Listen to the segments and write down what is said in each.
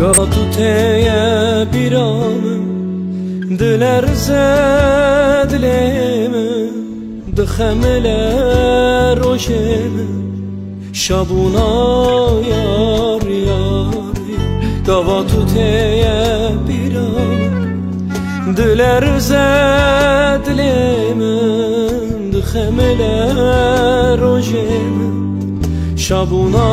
Gatu teye biramı Diler zedlemi Dixemler rojemi Şabuna yar yar Gatu teye biramı Diler zedlemi Dixemler rojemi Şabuna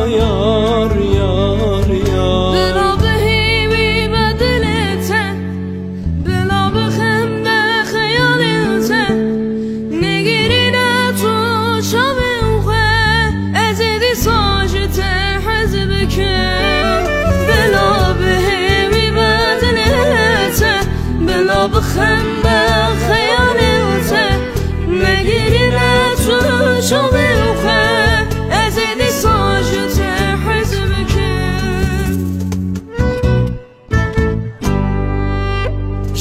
yar yar yar Bela behimi bedilete Bela bexembe xeyalete Negirine tu şavuğe Ezedi sajete hezbeke Bela behimi bedilete Bela bexembe xeyalete Negirine tu şavuğe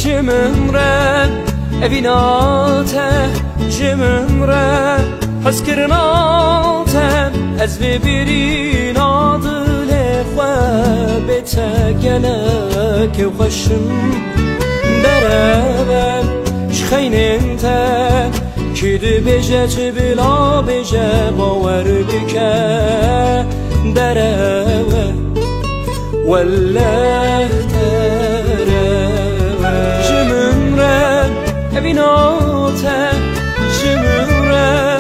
جممره evinaته جممره حسکرناته از ببرین عادل خوابته گلک خوشم دربم شخینته کدی بجت بلا بجه باور بکه دربه والله evinaته جمره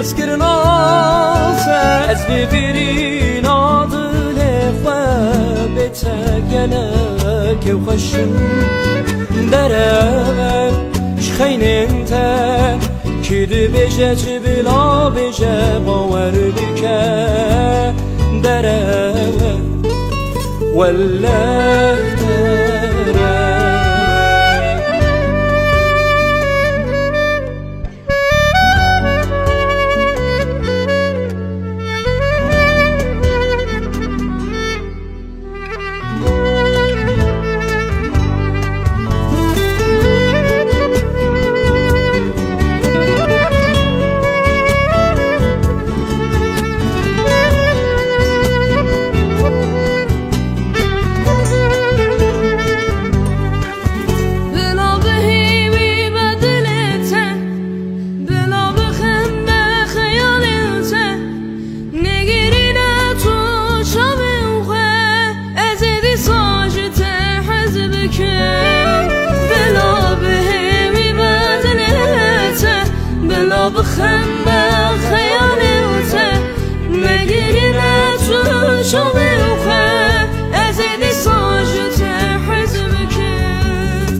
اسکرناته از ببرین عادل خوابته گلک خوشم دربم شخینته کدی بجت بلا بجه باور بکه دربه والله بخنبه خیالته نگیره تو شبیخه ازدی ساجته حزب کن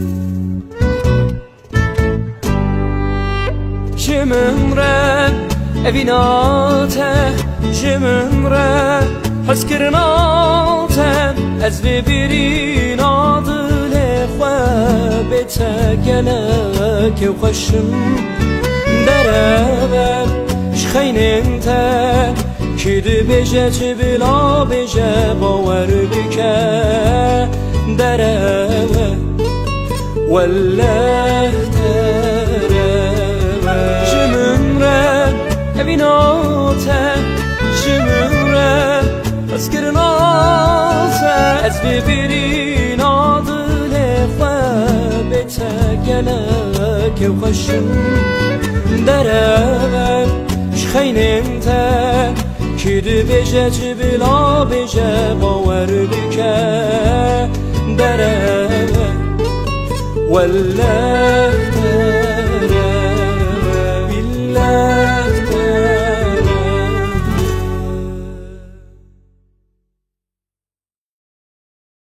جممره evinaته جممره حسکرناته از ببرین عادل خوابته گلک خوشم دربم شخینته کدی بجت بلا بجه باور بکه دربه والله دربه جممره evinaته جممره اسکرناته از ببرین عادل خوابته گلک خوشم دربم شخینته کدی بجت بلا بجه باور بکه دربه والله